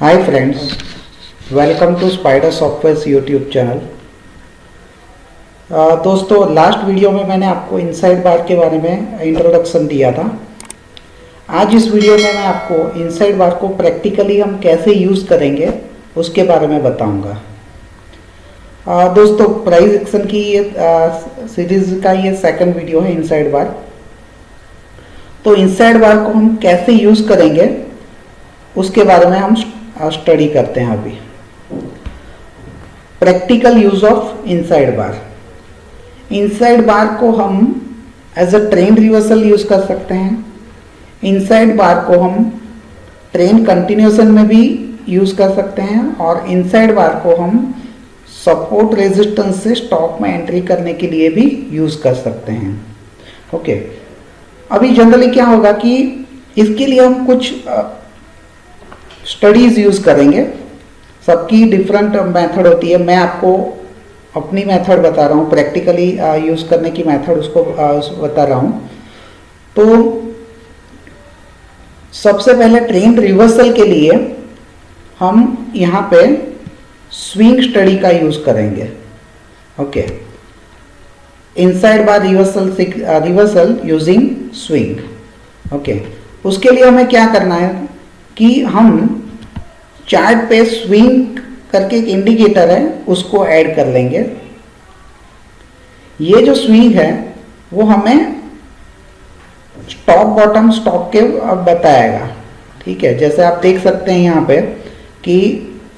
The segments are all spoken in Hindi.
Hi friends, welcome to spider software YouTube channel. दोस्तों, लास्ट वीडियो में मैंने आपको इनसाइड बार के बारे में इंट्रोडक्शन दिया था। आज इस वीडियो में मैं आपको इनसाइड बार को प्रैक्टिकली हम कैसे यूज़ करेंगे उसके बारे में बताऊंगा। दोस्तों, प्राइस एक्शन की ये सीरीज का ये सेकंड वीडियो है इनसाइड बार। तो इनसाइड बार को हम कैसे यूज़ करेंगे उसके बारे में हम स्टडी करते हैं अभी। Practical use of inside bar. Inside bar को हम as a trend reversal use कर सकते हैं। इनसाइड बार को हम ट्रेन कंटिन्यूएशन में भी यूज कर सकते हैं और इनसाइड बार को हम सपोर्ट रेजिस्टेंस से स्टॉक में एंट्री करने के लिए भी यूज कर सकते हैं। ओके, अभी जनरली क्या होगा कि इसके लिए हम कुछ स्टडीज यूज करेंगे। सबकी डिफरेंट मेथड होती है। मैं आपको अपनी मेथड बता रहा हूँ, प्रैक्टिकली यूज करने की मेथड उसको बता रहा हूँ। तो सबसे पहले ट्रेन रिवर्सल के लिए हम यहाँ पे स्विंग स्टडी का यूज करेंगे। ओके, इनसाइड बार रिवर्सल यूजिंग स्विंग। ओके, उसके लिए हमें क्या करना है कि हम चार्ट पे स्विंग करके एक इंडिकेटर है उसको ऐड कर लेंगे। ये जो स्विंग है वो हमें टॉप बॉटम स्टॉक के बताएगा। ठीक है, जैसे आप देख सकते हैं यहाँ पे कि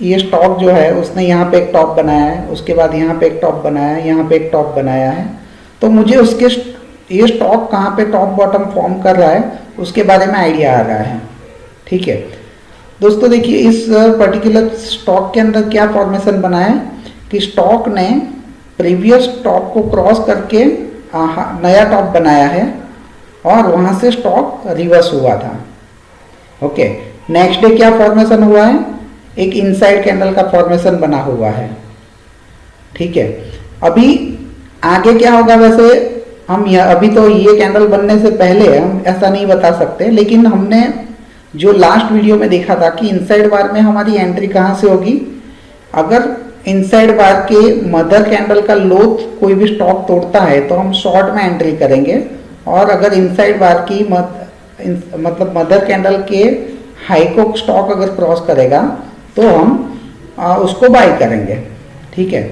ये स्टॉक जो है उसने यहाँ पे एक टॉप बनाया है, उसके बाद यहाँ पे एक टॉप बनाया है, यहाँ पे एक टॉप बनाया है। तो मुझे उसके ये स्टॉक कहाँ पे टॉप बॉटम फॉर्म कर रहा है उसके बारे में आइडिया आ रहा है। ठीक है दोस्तों, देखिए इस पर्टिकुलर स्टॉक के अंदर क्या फॉर्मेशन बना है कि स्टॉक ने प्रीवियस टॉप को क्रॉस करके नया टॉप बनाया है और वहां से स्टॉक रिवर्स हुआ था। ओके, नेक्स्ट डे क्या फॉर्मेशन हुआ है, एक इनसाइड कैंडल का फॉर्मेशन बना हुआ है। ठीक है, अभी आगे क्या होगा वैसे हम अभी तो ये कैंडल बनने से पहले हम ऐसा नहीं बता सकते, लेकिन हमने जो लास्ट वीडियो में देखा था कि इनसाइड बार में हमारी एंट्री कहाँ से होगी। अगर इनसाइड बार के मदर कैंडल का लो कोई भी स्टॉक तोड़ता है तो हम शॉर्ट में एंट्री करेंगे, और अगर इनसाइड बार की मतलब मदर कैंडल के हाई को स्टॉक अगर क्रॉस करेगा तो हम उसको बाय करेंगे। ठीक है,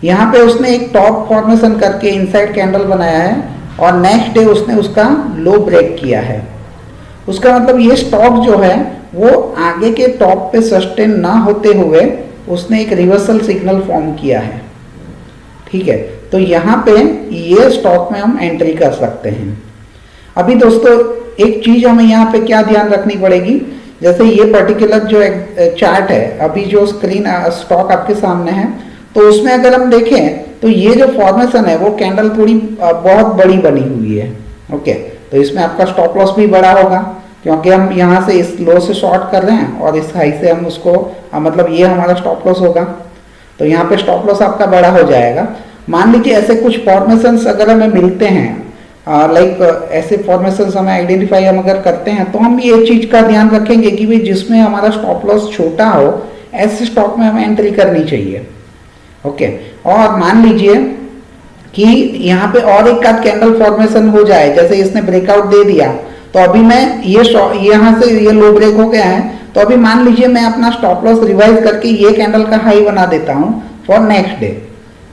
यहाँ पे उसने एक टॉप फॉर्मेशन करके इनसाइड कैंडल बनाया है और नेक्स्ट डे उसने उसका लो ब्रेक किया है। उसका मतलब ये स्टॉक जो है वो आगे के टॉप पे सस्टेन ना होते हुए उसने एक रिवर्सल सिग्नल फॉर्म किया है। ठीक है, तो यहाँ पे ये स्टॉक में हम एंट्री कर सकते हैं। अभी दोस्तों एक चीज हमें यहाँ पे क्या ध्यान रखनी पड़ेगी, जैसे ये पर्टिकुलर जो चार्ट है, अभी जो स्क्रीन स्टॉक आपके सामने है, तो उसमें अगर हम देखें तो ये जो फॉर्मेशन है वो कैंडल थोड़ी बहुत बड़ी बनी हुई है। ओके, तो इसमें आपका स्टॉप लॉस भी बड़ा होगा क्योंकि हम यहाँ से इस लो से शॉर्ट कर रहे हैं और इस हाई से हम उसको मतलब ये हमारा स्टॉप लॉस होगा, तो यहाँ पे स्टॉप लॉस आपका बड़ा हो जाएगा। मान लीजिए ऐसे कुछ फॉर्मेशंस अगर हमें मिलते हैं, लाइक ऐसे फॉर्मेशंस हमें आइडेंटिफाई हम अगर करते हैं तो हम ये चीज का ध्यान रखेंगे कि भाई जिसमें हमारा स्टॉप लॉस छोटा हो ऐसे स्टॉक में हमें एंट्री करनी चाहिए। ओके, और मान लीजिए कि यहाँ पे और एक का कैंडल फॉर्मेशन हो जाए, जैसे इसने ब्रेकआउट दे दिया, तो अभी मैं ये यहाँ से ये लो ब्रेक हो गया है, तो अभी मान लीजिए मैं अपना स्टॉप लॉस रिवाइज करके ये कैंडल का हाई बना देता हूँ फॉर नेक्स्ट डे,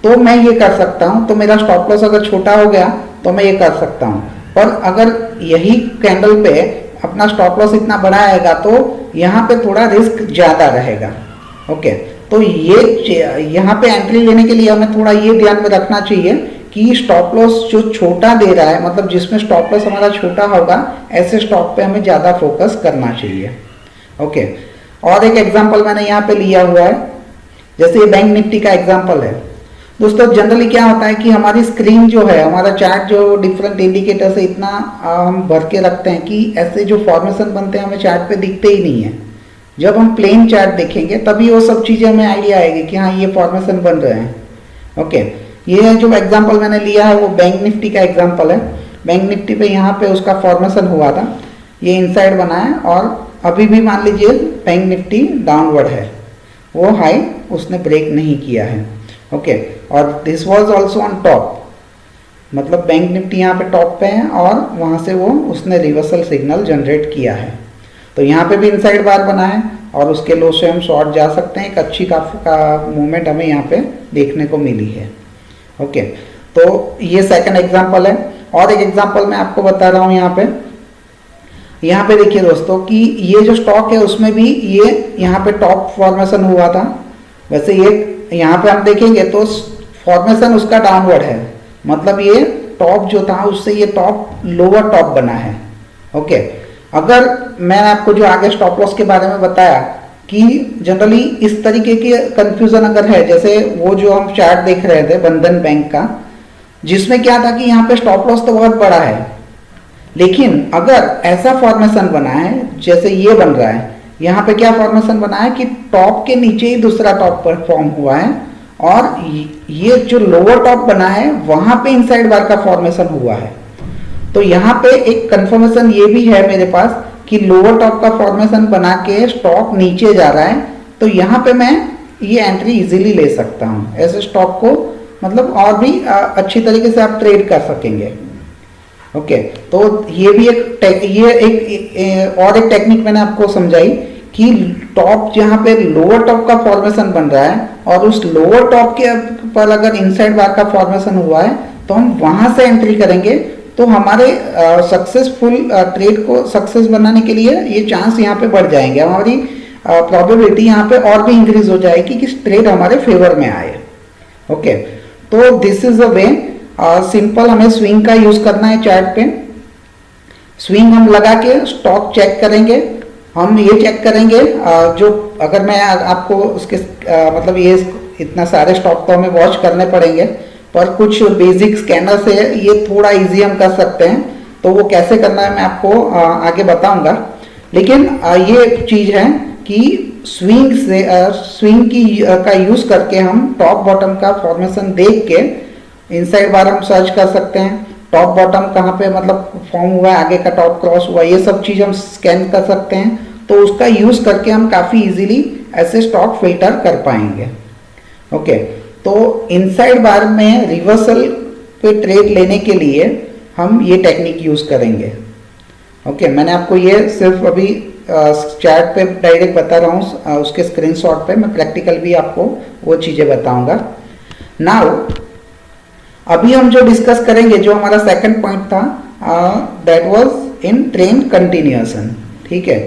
तो मैं ये कर सकता हूँ। तो मेरा स्टॉप लॉस अगर छोटा हो गया तो मैं ये कर सकता हूँ, पर अगर यही कैंडल पे अपना स्टॉप लॉस इतना बड़ा आएगा तो यहाँ पे थोड़ा रिस्क ज्यादा रहेगा। ओके, तो ये यहाँ पे एंट्री लेने के लिए हमें थोड़ा ये ध्यान में रखना चाहिए कि स्टॉप लॉस जो छोटा दे रहा है, मतलब जिसमें स्टॉप लॉस हमारा छोटा होगा, ऐसे स्टॉक पे हमें ज्यादा फोकस करना चाहिए। ओके, और एक एग्जांपल मैंने यहाँ पे लिया हुआ है, जैसे ये बैंक निफ्टी का एग्जांपल है। दोस्तों जनरली क्या होता है कि हमारी स्क्रीन जो है, हमारा चार्ट जो डिफरेंट इंडिकेटर से इतना हम भर के रखते हैं कि ऐसे जो फॉर्मेशन बनते हैं हमें चार्ट पे दिखते ही नहीं है। जब हम प्लेन चार्ट देखेंगे तभी वो सब चीजें हमें आइडिया आएगी कि हाँ ये फॉर्मेशन बन रहे हैं। ओके, ये जो एग्जांपल मैंने लिया है वो बैंक निफ्टी का एग्जांपल है। बैंक निफ्टी पे यहाँ पे उसका फॉर्मेशन हुआ था, ये इनसाइड बना है और अभी भी मान लीजिए बैंक निफ्टी डाउनवर्ड है, वो हाई उसने ब्रेक नहीं किया है। ओके, और this was also on top, मतलब बैंक निफ्टी यहाँ पे टॉप पे है और वहाँ से वो उसने रिवर्सल सिग्नल जनरेट किया है। तो यहाँ पे भी इनसाइड बार बना है और उसके लो से हम शॉर्ट जा सकते हैं। एक अच्छी का मूवमेंट हमें यहाँ पे देखने को मिली है। ओके, तो ये सेकंड एग्जांपल है। और एक एग्जांपल मैं आपको बता रहा हूँ यहाँ पे देखिए दोस्तों कि ये जो स्टॉक है उसमें भी ये यहाँ पे टॉप फॉर्मेशन हुआ था। वैसे ये यहाँ पे हम देखेंगे तो फॉर्मेशन उसका डाउनवर्ड है, मतलब ये टॉप जो था उससे ये टॉप लोअर टॉप बना है। ओके, अगर मैंने आपको जो आगे स्टॉप लॉस के बारे में बताया कि जनरली इस तरीके की कंफ्यूजन अगर है, जैसे वो जो हम चार्ट देख रहे थे बंधन बैंक का, जिसमें क्या था कि यहाँ पे स्टॉप लॉस तो बहुत बड़ा है, लेकिन अगर ऐसा फॉर्मेशन बना है जैसे ये बन रहा है, यहाँ पे क्या फॉर्मेशन बना है कि टॉप के नीचे ही दूसरा टॉप पर फॉर्म हुआ है और ये जो लोअर टॉप बना है वहां पे इनसाइड बार का फॉर्मेशन हुआ है। तो यहाँ पे एक कंफर्मेशन ये भी है मेरे पास कि लोअर टॉप का फॉर्मेशन बना के स्टॉक नीचे जा रहा है, तो यहाँ पे मैं ये एंट्री इजीली ले सकता हूँ। ऐसे स्टॉक को मतलब और भी अच्छी तरीके से आप ट्रेड कर सकेंगे। ओके, तो ये भी एक टेक्निक मैंने आपको समझाई कि टॉप जहाँ पे लोअर टॉप का फॉर्मेशन बन रहा है और उस लोअर टॉप के पर अगर इनसाइड बार का फॉर्मेशन हुआ है तो हम वहां से एंट्री करेंगे, तो हमारे सक्सेसफुल ट्रेड को सक्सेस बनाने के लिए ये चांस यहाँ पे बढ़ जाएंगे, हमारी प्रोबेबिलिटी यहाँ पे और भी इंक्रीज हो जाएगी कि ट्रेड हमारे फेवर में आए। ओके, तो this is a way simple हमें स्विंग का यूज करना है। चार्ट पे स्विंग हम लगा के स्टॉक चेक करेंगे। हम ये चेक करेंगे जो अगर मैं आपको उसके मतलब ये इतना सारे स्टॉक तो हमें वॉच करने पड़ेंगे, पर कुछ बेसिक स्कैनर से ये थोड़ा इजी हम कर सकते हैं। तो वो कैसे करना है मैं आपको आगे बताऊंगा, लेकिन ये चीज है कि स्विंग का यूज करके हम टॉप बॉटम का फॉर्मेशन देख के इनसाइड बार हम सर्च कर सकते हैं। टॉप बॉटम कहाँ पे मतलब फॉर्म हुआ है, आगे का टॉप क्रॉस हुआ, ये सब चीज हम स्कैन कर सकते हैं। तो उसका यूज करके हम काफी इजीली ऐसे स्टॉक फिल्टर कर पाएंगे। ओके, तो इनसाइड बार में रिवर्सल पे ट्रेड लेने के लिए हम ये टेक्निक यूज करेंगे। ओके, मैंने आपको ये सिर्फ अभी चार्ट पे डायरेक्ट बता रहा हूँ, उसके स्क्रीनशॉट पे मैं प्रैक्टिकल भी आपको वो चीजें बताऊंगा। नाउ अभी हम जो डिस्कस करेंगे, जो हमारा सेकंड पॉइंट था, that was in trend continuation. ठीक है,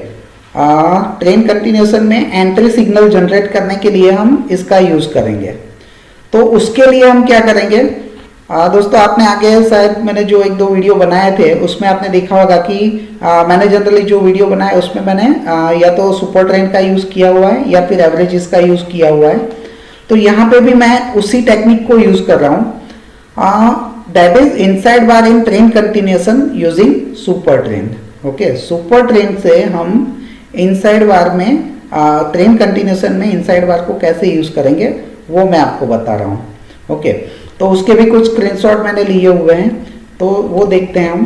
ट्रेंड कंटिन्यूएशन में एंट्री सिग्नल जनरेट करने के लिए हम इसका यूज करेंगे। तो उसके लिए हम क्या करेंगे, दोस्तों आपने आगे शायद मैंने जो एक दो वीडियो बनाए थे उसमें आपने देखा होगा कि मैंने जनरली जो वीडियो बनाए उसमें मैंने या तो सुपर ट्रेंड का यूज किया हुआ है या फिर एवरेजेस का यूज किया हुआ है। तो यहाँ पे भी मैं उसी टेक्निक को यूज कर रहा हूँ, that is inside bar in trend continuation using super trend। Okay, super trend से हम इनसाइड बार में ट्रेंड कंटिन्यूएशन में इनसाइड बार को कैसे यूज करेंगे वो मैं आपको बता रहा हूँ। ओके, तो उसके भी कुछ स्क्रीनशॉट मैंने लिए हुए हैं, तो वो देखते हैं हम।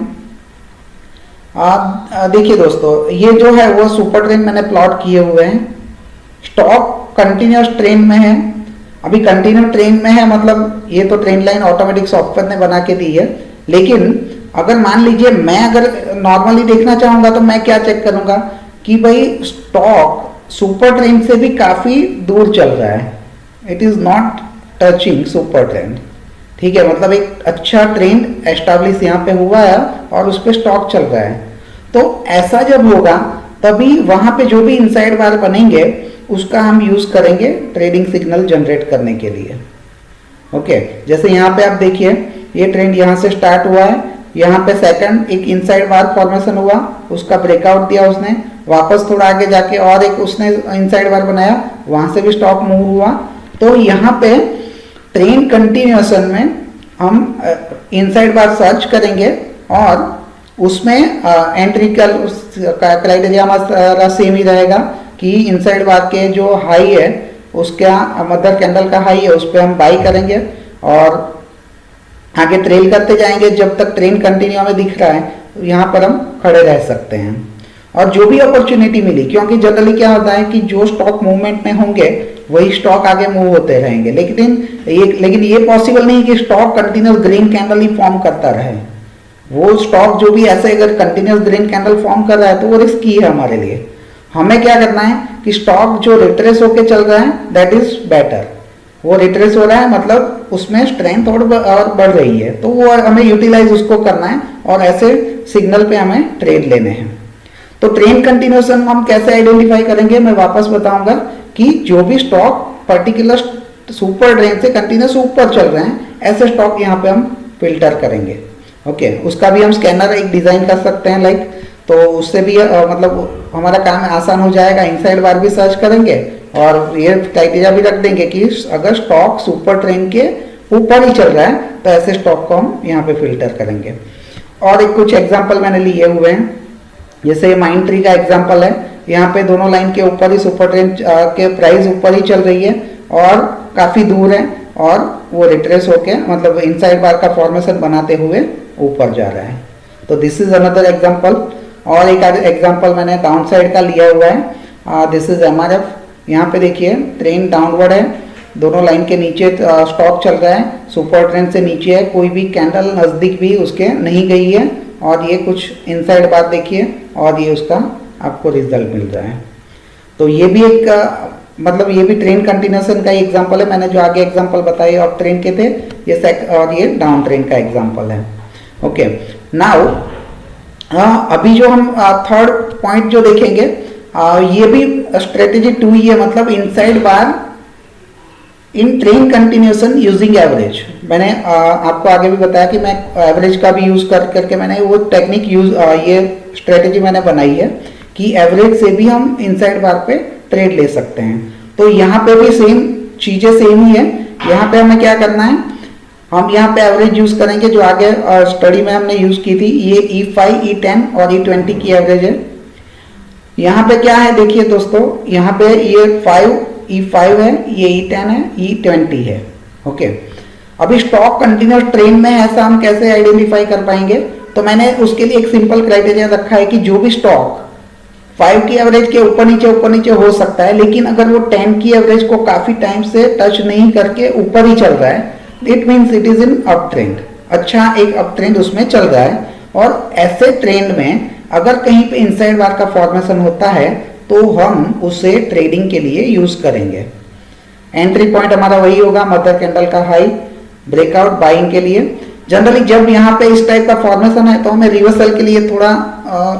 देखिए दोस्तों, ये जो है वो सुपर ट्रेंड मैंने प्लॉट किए हुए हैं। स्टॉक कंटिन्यूअस ट्रेंड में है, अभी कंटिन्यू ट्रेंड में है, मतलब ये तो ट्रेंड लाइन ऑटोमेटिक सॉफ्टवेयर ने बना के दी है। लेकिन अगर मान लीजिए मैं अगर नॉर्मली देखना चाहूंगा तो मैं क्या चेक करूंगा कि भाई स्टॉक सुपर ट्रेंड से भी काफी दूर चल रहा है, it is not touching super trend. ठीक है, मतलब एक अच्छा ट्रेंड एस्टैब्लिश यहाँ पे हुआ है और उस पर स्टॉक चल रहा है। तो ऐसा जब होगा तभी वहां पे जो भी इनसाइड बार बनेंगे उसका हम यूज करेंगे ट्रेडिंग सिग्नल जनरेट करने के लिए। ओके, जैसे यहाँ पे आप देखिए ये ट्रेंड यहाँ से स्टार्ट हुआ है, यहाँ पे सेकंड एक इनसाइड बार फॉर्मेशन हुआ, उसका ब्रेकआउट दिया उसने, वापस थोड़ा आगे जाके और एक उसने इनसाइड बार बनाया, वहां से भी स्टॉक मूव हुआ। तो यहाँ पे ट्रेंड कंटिन्यूएशन में हम इनसाइड बार सर्च करेंगे और उसमें एंट्री का क्राइटेरिया हमारा सेम ही रहेगा कि इनसाइड बार के जो हाई है उसका मदर कैंडल का हाई है उस पर हम बाई करेंगे और आगे ट्रेल करते जाएंगे जब तक ट्रेंड कंटिन्यू हमें दिख रहा है, तो यहाँ पर हम खड़े रह सकते हैं। और जो भी अपॉर्चुनिटी मिली, क्योंकि जनरली क्या होता है कि जो स्टॉक मूवमेंट में होंगे वही स्टॉक आगे मूव होते रहेंगे, लेकिन ये पॉसिबल नहीं कि स्टॉक कंटिन्यूस ग्रीन कैंडल ही फॉर्म करता रहे। वो स्टॉक जो भी ऐसे अगर कंटिन्यूस ग्रीन कैंडल फॉर्म कर रहा है तो वो रिस्की है हमारे लिए। हमें क्या करना है कि स्टॉक जो रिट्रेस होके चल रहा है दैट इज बेटर, वो रिट्रेस हो रहा है मतलब उसमें स्ट्रेंथ और बढ़ रही है, तो वो हमें यूटिलाइज उसको करना है और ऐसे सिग्नल पे हमें ट्रेड लेने हैं। तो ट्रेंड कंटिन्यूएशन हम कैसे आइडेंटिफाई करेंगे, मैं वापस बताऊंगा कि जो भी स्टॉक पर्टिकुलर सुपर ट्रेंड से कंटिन्यूस ऊपर चल रहे हैं ऐसे स्टॉक यहाँ पे हम फिल्टर करेंगे। ओके, उसका भी हम स्कैनर एक डिजाइन कर सकते हैं लाइक, तो उससे भी मतलब हमारा काम आसान हो जाएगा। इनसाइड बार भी सर्च करेंगे और ये क्राइटेरिया भी रख देंगे कि अगर स्टॉक सुपर ट्रेंड के ऊपर ही चल रहा है तो ऐसे स्टॉक को हम यहाँ पे फिल्टर करेंगे। और एक कुछ एग्जांपल मैंने लिए हुए हैं, जैसे माइंड ट्री का एग्जांपल है। यहाँ पे दोनों लाइन के ऊपर ही सुपर ट्रेंड के प्राइस ऊपर ही चल रही है और काफी दूर है और वो रिट्रेस होके मतलब इनसाइड बार का फॉर्मेशन बनाते हुए ऊपर जा रहा है। तो दिस इज अनदर एग्जांपल। और एक एग्जांपल मैंने डाउन साइड का लिया हुआ है, दिस इज एमआरएफ। यहाँ पे देखिए ट्रेंड डाउनवर्ड है, दोनों लाइन के नीचे स्टॉक चल रहा है, सुपर ट्रेंड से नीचे है, कोई भी कैंडल नजदीक भी उसके नहीं गई है और ये कुछ इनसाइड बार देखिए और ये उसका आपको रिजल्ट मिल रहा है। तो ये भी एक मतलब ये भी ट्रेंड कंटिन्यूएशन का एग्जांपल है। मैंने जो आगे एग्जांपल बताए अप ट्रेंड के थे ये और ये डाउन ट्रेंड का एग्जांपल है। ओके, नाउ अभी जो हम थर्ड पॉइंट जो देखेंगे ये भी स्ट्रेटेजी 2 ही है, मतलब इनसाइड बार इन ट्रेंड कंटिन्यूएशन यूजिंग एवरेज। मैंने आपको आगे भी बताया कि मैं एवरेज का भी यूज करके मैंने वो टेक्निक ये स्ट्रेटेजी मैंने बनाई है कि एवरेज से भी हम इनसाइड बार पे ट्रेड ले सकते हैं। तो यहाँ पे भी सेम चीजें सेम ही है। यहाँ पे हमें क्या करना है, हम यहाँ पे एवरेज यूज करेंगे जो आगे स्टडी में हमने यूज की थी। ये E5, E10 और E20 की एवरेज है। यहाँ पे क्या है देखिए दोस्तों, यहाँ पे ये E5 है, ये E10 है, E20 है। ओके, अभी स्टॉक कंटिन्यूस ट्रेंड में है, ऐसा हम कैसे आइडेंटिफाई कर पाएंगे? तो मैंने उसके लिए एक सिंपल क्राइटेरिया रखा है कि जो भी स्टॉक 5 की एवरेज के ऊपर नीचे हो सकता है, लेकिन अगर वो 10 की एवरेज को काफी टाइम से टच नहीं करके ऊपर ही चल रहा है, it means it is in up trend. अच्छा, एक अप ट्रेंड उसमें चल रहा है और ऐसे ट्रेंड में अगर कहीं पे इनसाइड बार का फॉर्मेशन होता है तो हम उसे ट्रेडिंग के लिए यूज करेंगे। एंट्री पॉइंट हमारा वही होगा, मदर कैंडल का हाई, ब्रेकआउट बाइंग के लिए। जनरली जब यहाँ पे इस टाइप का फॉर्मेशन है तो हमें रिवर्सल के लिए थोड़ा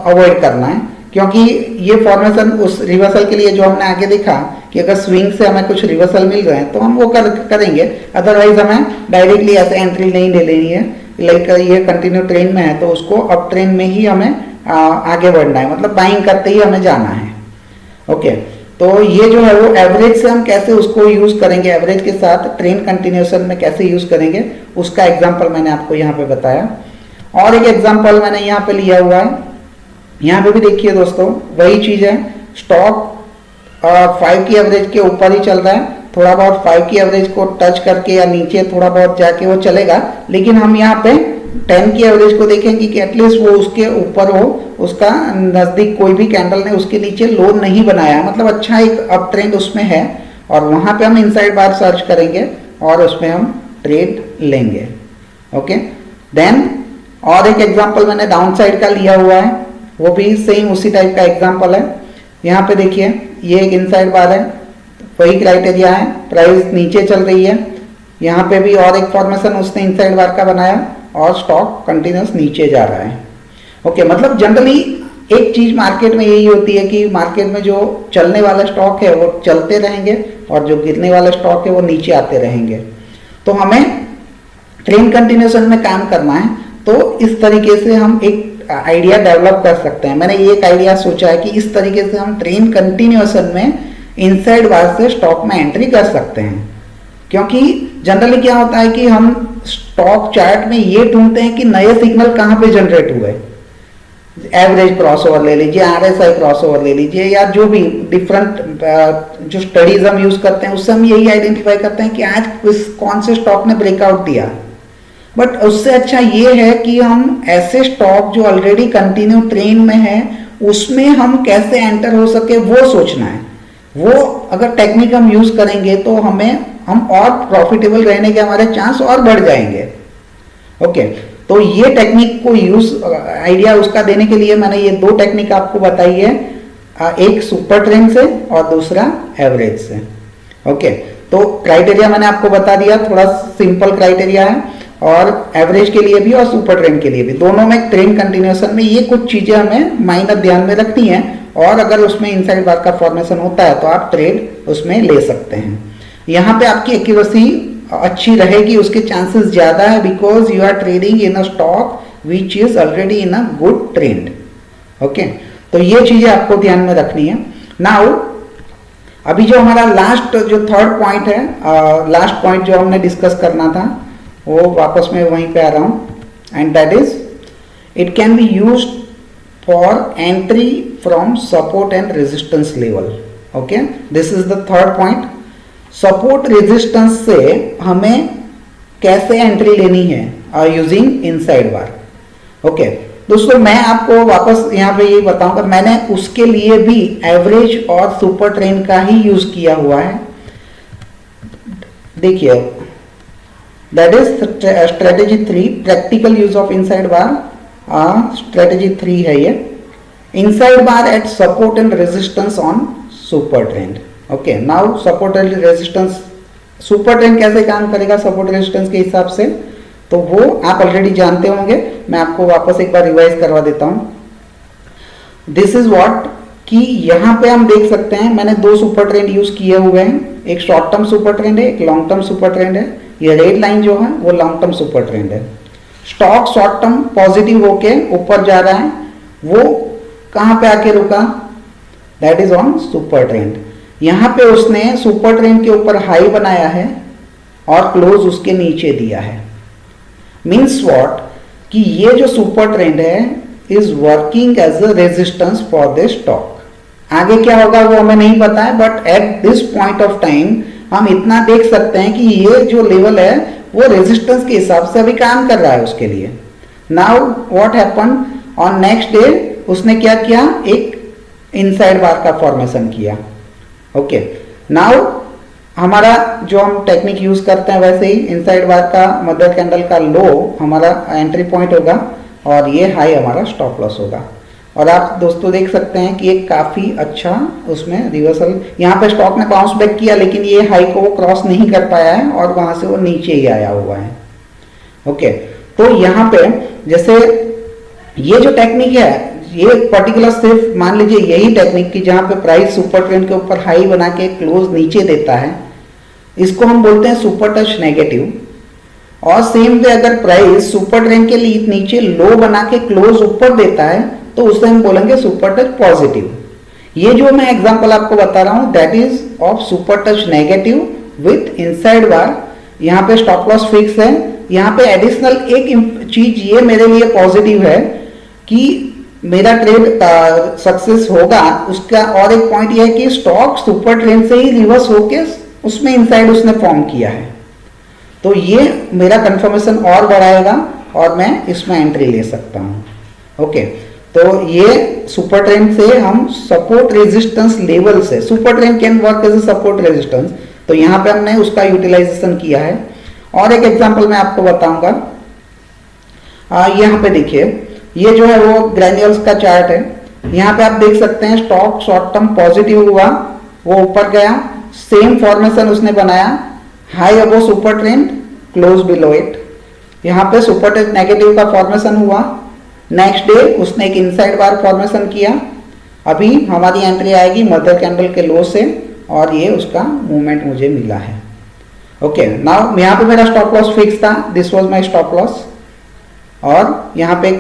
अवॉइड करना है, क्योंकि ये फॉर्मेशन उस रिवर्सल के लिए जो हमने आगे देखा कि अगर स्विंग से हमें कुछ रिवर्सल मिल रहे हैं तो हम वो करेंगे। अदरवाइज हमें डायरेक्टली ऐसे एंट्री नहीं ले लेनी है। लाइक ये कंटिन्यू ट्रेंड में है तो उसको अप ट्रेंड में ही हमें आगे बढ़ना है, मतलब बाइंग करते ही हमें जाना है। ओके, तो ये जो है वो एवरेज से हम कैसे उसको यूज करेंगे, एवरेज के साथ ट्रेंड कंटिन्यूएशन में कैसे यूज करेंगे उसका एग्जांपल मैंने आपको यहाँ पे बताया। और एक एग्जांपल मैंने यहाँ पे लिया हुआ है, यहाँ पे भी देखिए दोस्तों वही चीज है। स्टॉक 5 की एवरेज के ऊपर ही चल रहा है, थोड़ा बहुत 5 की एवरेज को टच करके या नीचे थोड़ा बहुत जाके वो चलेगा, लेकिन हम यहाँ पे 10 की एवरेज को देखेंगे कि एटलीस्ट वो उसके ऊपर हो, उसका नजदीक कोई भी कैंडल ने उसके नीचे लो नहीं बनाया, मतलब अच्छा एक अप ट्रेंड उसमें है, और वहां पे हम इनसाइड बार सर्च करेंगे और उसमें हम ट्रेड लेंगे। ओके, देन और एक एग्जांपल मैंने डाउन साइड का लिया हुआ है, वो भी सेम उसी टाइप का एग्जांपल है। यहाँ पे देखिए ये एक इनसाइड बार है, वही क्राइटेरिया है, प्राइस नीचे चल रही है, यहाँ पे भी और एक फॉर्मेशन उसने इनसाइड बार का बनाया और स्टॉक कंटिन्यूस नीचे जा रहा है। ओके, मतलब जनरली एक चीज मार्केट में यही होती है कि मार्केट में जो चलने वाला स्टॉक है वो चलते रहेंगे और जो गिरने वाला स्टॉक है वो नीचे आते रहेंगे। तो हमें ट्रेंड कंटिन्यूएशन में काम करना है, तो इस तरीके से हम एक आइडिया डेवलप कर सकते हैं। मैंने ये एक आइडिया सोचा है कि इस तरीके से हम ट्रेंड कंटिन्यूएशन में इनसाइड बार से स्टॉक में एंट्री कर सकते हैं, क्योंकि जनरली क्या होता है कि हम स्टॉक चार्ट में ये ढूंढते हैं कि नए सिग्नल कहाँ पे जनरेट हुए। एवरेज क्रॉसओवर ले लीजिए, RSI क्रॉसओवर ले लीजिए, या जो भी डिफरेंट जो स्टडीज हम यूज करते हैं उससे हम यही आइडेंटिफाई करते हैं कि आज कौन से स्टॉक ने ब्रेकआउट दिया। बट उससे अच्छा ये है कि हम ऐसे स्टॉक जो ऑलरेडी कंटिन्यू ट्रेंड में है उसमें हम कैसे एंटर हो सके वो सोचना है। वो अगर टेक्निक हम यूज करेंगे तो हम और प्रॉफिटेबल रहने के हमारे चांस और बढ़ जाएंगे। ओके, तो ये टेक्निक को यूज आइडिया उसका देने के लिए मैंने ये दो टेक्निक आपको बताई है, एक सुपर ट्रेंड से और दूसरा एवरेज से। ओके, तो क्राइटेरिया मैंने आपको बता दिया, थोड़ा सिंपल क्राइटेरिया है, और एवरेज के लिए भी और सुपर ट्रेंड के लिए भी, दोनों में ट्रेंड कंटिन्यूएशन में ये कुछ चीजें हमें माइनर ध्यान में रखनी है, और अगर उसमें इनसाइड बार का फॉर्मेशन होता है तो आप ट्रेड उसमें ले सकते हैं। यहाँ पे आपकी एक्यूरेसी अच्छी रहेगी, उसके चांसेस ज्यादा है, because you are trading in a stock which is already in a good trend. Okay, तो ये चीजें आपको ध्यान में रखनी है। नाउ अभी जो हमारा लास्ट जो थर्ड पॉइंट है, लास्ट पॉइंट जो हमने डिस्कस करना था, वो वापस मैं वहीं पे आ रहा हूं, and that is it can be used for entry from support and resistance level. Okay, this is the third point. Support resistance से हमें कैसे एंट्री लेनी है यूजिंग इनसाइड बार। ओके दोस्तों, मैं आपको वापस यहाँ पे ये बताऊंगा, मैंने उसके लिए भी एवरेज और सुपर ट्रेंड का ही यूज किया हुआ है। देखिए, that is strategy 3, practical use of inside bar. Strategy 3 है ये, inside bar eight support and resistance on super trend. Okay, now support and resistance, super trend कैसे काम करेगा सपोर्ट रेजिस्टेंस के हिसाब से, तो वो आप ऑलरेडी जानते होंगे, मैं आपको वापस एक बार रिवाइज करवा देता हूं। दिस इज व्हाट, कि यहां पे हम देख सकते हैं मैंने दो सुपर ट्रेंड यूज किए हुए हैं, एक शॉर्ट टर्म सुपर ट्रेंड है, एक लॉन्ग टर्म सुपर ट्रेंड है। ये रेड लाइन जो है वो लॉन्ग टर्म सुपर ट्रेंड है। स्टॉक शॉर्ट टर्म पॉजिटिव होके ऊपर जा रहा है, वो कहां पे आके रुका, that is on super trend. यहां पे उसने सुपर ट्रेंड के ऊपर हाई बनाया है और क्लोज उसके नीचे दिया है। मीन्स व्हाट, कि ये जो सुपर ट्रेंड है is working as a resistance for this stock. आगे क्या होगा वो हमें नहीं पता है, but at this point of time हम इतना देख सकते हैं कि ये जो लेवल है वो रेजिस्टेंस के हिसाब से अभी काम कर रहा है उसके लिए। Now what happen, on next day उसने क्या किया, एक इनसाइड बार का फॉर्मेशन किया। ओके, नाउ हमारा जो हम टेक्निक यूज करते हैं वैसे ही इनसाइड बार का मदर कैंडल का लो हमारा एंट्री पॉइंट होगा और ये हाई हमारा स्टॉप लॉस होगा। और आप दोस्तों देख सकते हैं कि एक काफी अच्छा उसमें रिवर्सल, यहाँ पे स्टॉक ने बाउंस बैक किया, लेकिन ये हाई को वो क्रॉस नहीं कर पाया है और वहां से वो नीचे ही आया हुआ है। ओके, तो यहाँ पे जैसे ये जो टेक्निक है, ये पर्टिकुलर सिर्फ मान लीजिए यही टेक्निक की जहां पे प्राइस सुपर ट्रेंड के ऊपर हाई बना के क्लोज नीचे देता है, इसको हम बोलते हैं सुपर टच नेगेटिव। और सेम वे अगर प्राइस सुपर ट्रेंड के लिए नीचे लो बना के क्लोज ऊपर देता है तो उसे हम बोलेंगे सुपर टच पॉजिटिव। ये जो मैं एग्जांपल आपको बता रहा हूं that is of super touch negative with inside bar. यहाँ पे स्टॉप लॉस फिक्स है। यहाँ पे एडिशनल एक चीज ये मेरे लिए पॉजिटिव है कि मेरा ट्रेड सक्सेस होगा उसका, और एक पॉइंट यह है कि स्टॉक सुपर ट्रेंड से ही रिवर्स होके उसमें इनसाइड उसने फॉर्म किया है, तो ये मेरा कंफर्मेशन और बढ़ाएगा और मैं इसमें एंट्री ले सकता हूं। ओके, तो ये सुपर ट्रेंड से हम सपोर्ट रेजिस्टेंस लेवल से, super trend can work as a support resistance, तो यहां पे हमने उसका यूटिलाइजेशन किया है। और एक एग्जांपल मैं आपको बताऊंगा, यहाँ पे देखिए ये जो है वो ग्रैन्युल्स का चार्ट है। यहाँ पे आप देख सकते हैं स्टॉक शॉर्ट टर्म पॉजिटिव हुआ, वो ऊपर गया, सेम फॉर्मेशन उसने बनाया, high above super trend, close below it. यहाँ पे सुपर ट्रेंड नेगेटिव का फॉर्मेशन हुआ, नेक्स्ट डे उसने एक इनसाइड बार फॉर्मेशन किया। अभी हमारी एंट्री आएगी मदर कैंडल के लो से और ये उसका मूवमेंट मुझे मिला है। ओके, नाउ यहाँ पे मेरा स्टॉप लॉस फिक्स था, this was my stop loss, और यहाँ पे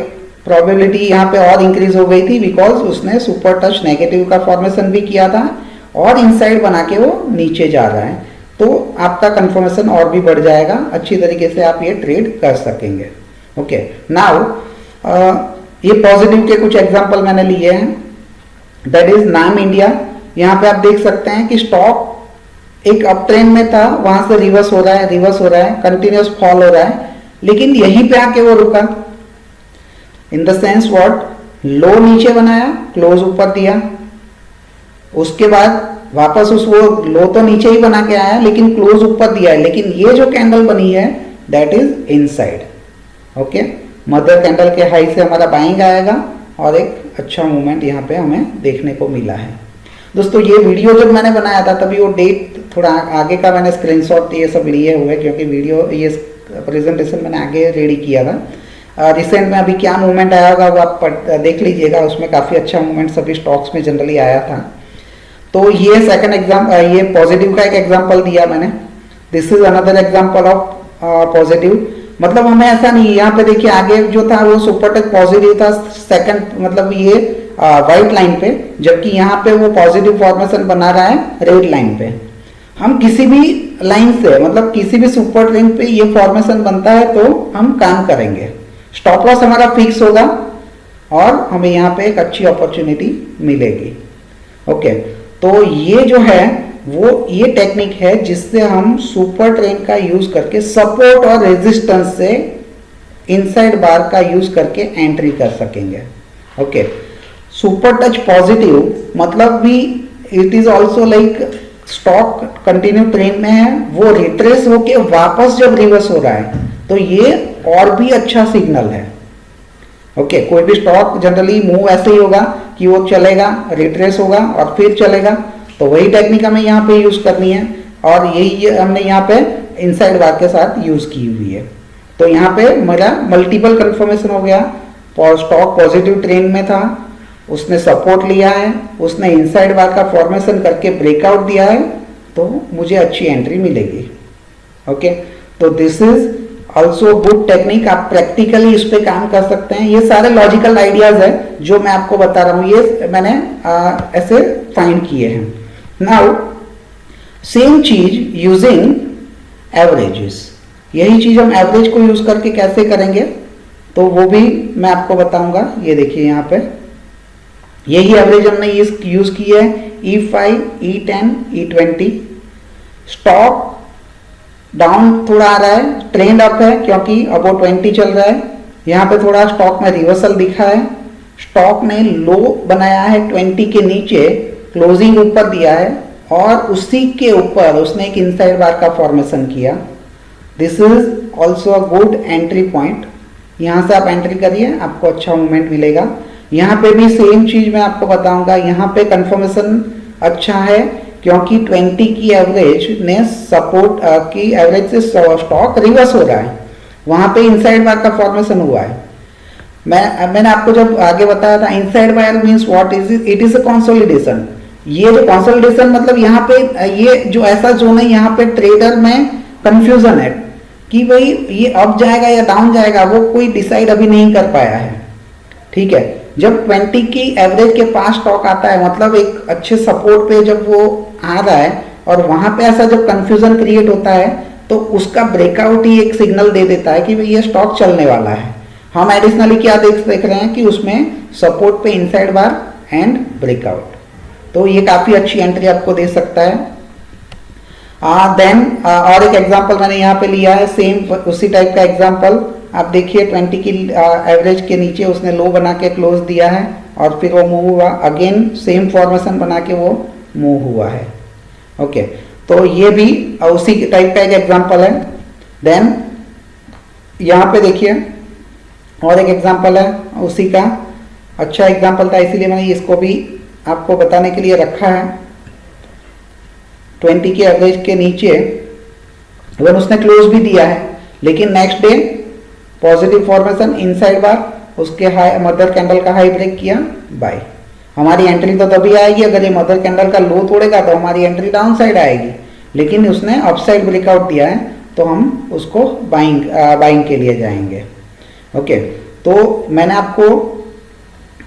प्रोबेबिलिटी यहाँ पे और इंक्रीज हो गई थी बिकॉज उसने सुपर टच नेगेटिव का फॉर्मेशन भी किया था और इनसाइड बना के वो नीचे जा रहा है, तो आपका कंफर्मेशन और भी बढ़ जाएगा, अच्छी तरीके से आप ये ट्रेड कर सकेंगे। ओके, नाउ ये पॉजिटिव के कुछ एग्जांपल मैंने लिए हैं, दैट इज नाम इंडिया। यहाँ पे आप देख सकते हैं कि स्टॉक एक अप ट्रेंड में था, वहां से रिवर्स हो रहा है, कंटिन्यूस फॉल हो रहा है, लेकिन यहीं पे आके वो रुका। इन द सेंस व्हाट, लो नीचे बनाया, क्लोज ऊपर दिया, उसके बाद वापस उस वो लो तो नीचे ही बना के आया लेकिन क्लोज ऊपर दिया है, लेकिन ये जो कैंडल बनी है that is inside. Okay, mother candle के हाई से हमारा बाइंग आएगा और एक अच्छा मूवमेंट यहाँ पे हमें देखने को मिला है। दोस्तों ये वीडियो जब मैंने बनाया था तभी वो डेट थोड़ा आगे का मैंने स्क्रीनशॉट ये सब लिए हुए, क्योंकि वीडियो ये प्रेजेंटेशन मैंने आगे रेडी किया था। रिसेंट में अभी क्या मूवमेंट आया होगा वो आप देख लीजिएगा, उसमें काफ़ी अच्छा मूवमेंट सभी स्टॉक्स में जनरली आया था। तो ये सेकंड ये पॉजिटिव का एक एग्जांपल दिया मैंने। This is another example of positive. मतलब हमें ऐसा नहीं, यहाँ पे देखिए आगे जो था वो सुपर टच पॉजिटिव था, सेकंड मतलब ये व्हाइट लाइन पे, जबकि यहाँ पे वो पॉजिटिव फॉर्मेशन बना रहा है रेड लाइन पे। हम किसी भी लाइन से मतलब किसी भी सुपर ट्रेंड पे ये फॉर्मेशन बनता है तो हम काम करेंगे। स्टॉप लॉस हमारा फिक्स होगा और हमें यहाँ पे एक अच्छी अपॉर्चुनिटी मिलेगी। ओके, तो ये जो है वो ये टेक्निक है जिससे हम सुपर ट्रेंड का यूज करके सपोर्ट और रेजिस्टेंस से इनसाइड बार का यूज करके एंट्री कर सकेंगे। ओके, सुपर टच पॉजिटिव मतलब भी it is also like stock continue trend में है, वो रिट्रेस होके वापस जब रिवर्स हो रहा है तो ये और भी अच्छा सिग्नल है। ओके, कोई भी स्टॉक जनरली मूव ऐसे ही होगा कि वो चलेगा, रिट्रेस होगा और फिर चलेगा, तो वही टेक्निक हमें यहाँ पे यूज करनी है और यही हमने यहाँ पे इनसाइड बार के साथ यूज की हुई है। तो यहाँ पे मेरा मल्टीपल कंफर्मेशन हो गया। स्टॉक पॉजिटिव ट्रेंड में था, उसने सपोर्ट लिया है, उसने इनसाइड बार का फॉर्मेशन करके ब्रेकआउट दिया है, तो मुझे अच्छी एंट्री मिलेगी। ओके, तो this is also good technique. आप प्रैक्टिकली इस पे काम कर सकते हैं। ये सारे लॉजिकल आइडियाज है जो मैं आपको बता रहा हूँ, ये मैंने ऐसे फाइंड किए हैं। नाउ सेम चीज यूजिंग एवरेजेस, यही चीज हम एवरेज को यूज करके कैसे करेंगे तो वो भी मैं आपको बताऊंगा। ये देखिए यहाँ पे यही एवरेज हमने यूज की है, E5, E10, E20। Stock down थोड़ा आ रहा है, ट्रेंड अप है क्योंकि अबो 20 चल रहा है। यहाँ पे थोड़ा स्टॉक में रिवर्सल दिखा है, स्टॉक ने लो बनाया है 20 के नीचे, क्लोजिंग ऊपर दिया है और उसी के ऊपर उसने एक इनसाइड बार का फॉर्मेशन किया। This is also a good entry point. यहाँ से आप एंट्री करिए, आपको अच्छा मूवमेंट मिलेगा। यहाँ पे भी सेम चीज मैं आपको बताऊंगा। यहाँ पे कंफर्मेशन अच्छा है क्योंकि 20 की एवरेज ने सपोर्ट की एवरेज से स्टॉक रिवर्स हो रहा है, वहां पे इनसाइड बार का फॉर्मेशन हुआ है। मैंने आपको जब आगे बताया था inside bar means what is it is a consolidation. ये जो कंसोलिडेशन मतलब यहाँ पे ये जो ऐसा जोन है, यहाँ पे ट्रेडर में कंफ्यूजन है कि भाई ये अप जाएगा या डाउन जाएगा, वो कोई डिसाइड अभी नहीं कर पाया है। ठीक है, जब 20 की एवरेज के पास स्टॉक आता है मतलब एक अच्छे सपोर्ट पे जब वो आ रहा है और वहां पे ऐसा जब कंफ्यूजन क्रिएट होता है तो उसका ब्रेकआउट ही एक सिग्नल दे देता है कि भाई ये स्टॉक चलने वाला है। हम एडिशनली क्या देख रहे हैं कि उसमें सपोर्ट पे इनसाइड बार एंड ब्रेकआउट, तो ये काफी अच्छी एंट्री आपको दे सकता है। देन और एक एग्जांपल मैंने यहाँ पे लिया है, सेम उसी टाइप का एग्जांपल। आप देखिए 20 की एवरेज के नीचे उसने लो बना के क्लोज दिया है और फिर वो मूव हुआ, अगेन सेम फॉर्मेशन बना के वो मूव हुआ है। ओके, तो ये भी उसी टाइप का एक एग्जांपल है। देन यहाँ पे देखिए और एक एग्जांपल है उसी का, अच्छा एग्जांपल था इसीलिए मैंने इसको भी आपको बताने के लिए रखा है। 20 की एवरेज के नीचे इवन उसने क्लोज भी दिया है लेकिन next day positive formation inside bar, उसके हाई मदर कैंडल का हाई ब्रेक किया, बाय। हमारी एंट्री तो तभी आएगी अगर ये मदर कैंडल का लो तोड़ेगा तो हमारी एंट्री डाउन साइड आएगी, लेकिन उसने अपसाइड ब्रेकआउट दिया है तो हम उसको बाइंग के लिए जाएंगे। ओके, तो मैंने आपको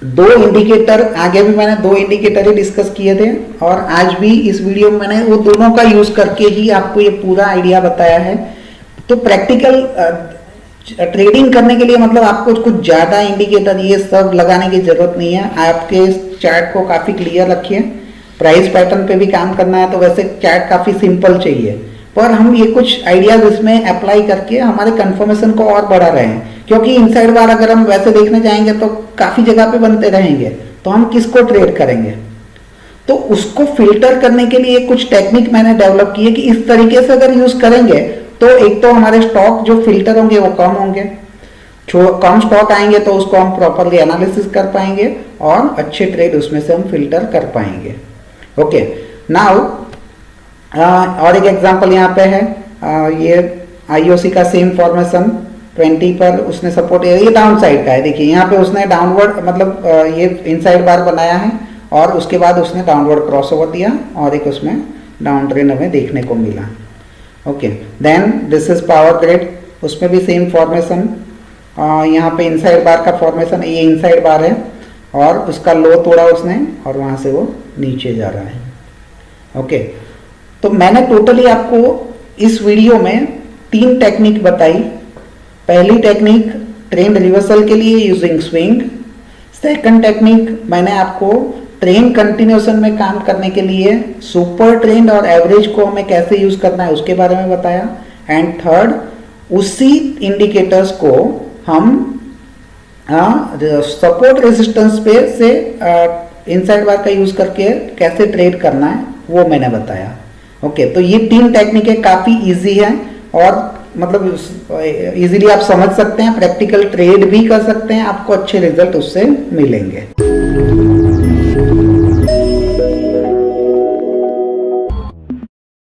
दो इंडिकेटर, आगे भी मैंने दो इंडिकेटर ही डिस्कस किए थे और आज भी इस वीडियो में मैंने वो दोनों का यूज करके ही आपको ये पूरा आइडिया बताया है। तो प्रैक्टिकल ट्रेडिंग करने के लिए मतलब आपको कुछ ज्यादा इंडिकेटर ये सब लगाने की जरूरत नहीं है। आपके चार्ट को काफी क्लियर रखिए, प्राइस पैटर्न पे भी काम करना है तो वैसे चार्ट काफी सिंपल चाहिए, पर हम ये कुछ आइडियाज इसमें अप्लाई करके हमारे कंफर्मेशन को और बढ़ा रहे हैं। क्योंकि इनसाइड बार अगर हम वैसे देखने जाएंगे तो काफी जगह पे बनते रहेंगे, तो हम किसको ट्रेड करेंगे? तो उसको फिल्टर करने के लिए कुछ टेक्निक मैंने डेवलप की है कि इस तरीके से अगर यूज करेंगे तो एक तो हमारे स्टॉक जो फिल्टर होंगे वो कम होंगे, कम स्टॉक आएंगे तो उसको हम प्रॉपरली एनालिसिस कर पाएंगे और अच्छे ट्रेड उसमें से हम फिल्टर कर पाएंगे। ओके, नाउ और एक एग्जांपल यहाँ पे है, ये आईओसी का सेम फॉर्मेशन 20 पर उसने सपोर्ट, ये डाउन साइड का है। देखिए यहाँ पे उसने डाउनवर्ड मतलब ये इनसाइड बार बनाया है और उसके बाद उसने डाउनवर्ड क्रॉसओवर दिया और एक उसमें डाउन ट्रेंड हमें देखने को मिला। Okay, then this is Power Grid, उसमें भी सेम फॉर्मेशन, यहाँ पे इनसाइड बार का फॉर्मेशन, ये इनसाइड बार है और उसका लो तोड़ा उसने और वहाँ से वो नीचे जा रहा है। ओके, तो मैंने टोटली आपको इस वीडियो में 3 टेक्निक बताई। पहली टेक्निक ट्रेंड रिवर्सल के लिए यूजिंग स्विंग, सेकंड टेक्निक मैंने आपको ट्रेंड कंटिन्यूएशन में काम करने के लिए सुपर ट्रेंड और एवरेज को हमें कैसे यूज करना है उसके बारे में बताया, एंड थर्ड उसी इंडिकेटर्स को हम सपोर्ट रेजिस्टेंस पे से इनसाइड बार का यूज करके कैसे ट्रेड करना है वो मैंने बताया। ओके, तो ये 3 टेक्निकें काफी इजी हैं और मतलब इजीली आप समझ सकते हैं, प्रैक्टिकल ट्रेड भी कर सकते हैं, आपको अच्छे रिजल्ट उससे मिलेंगे।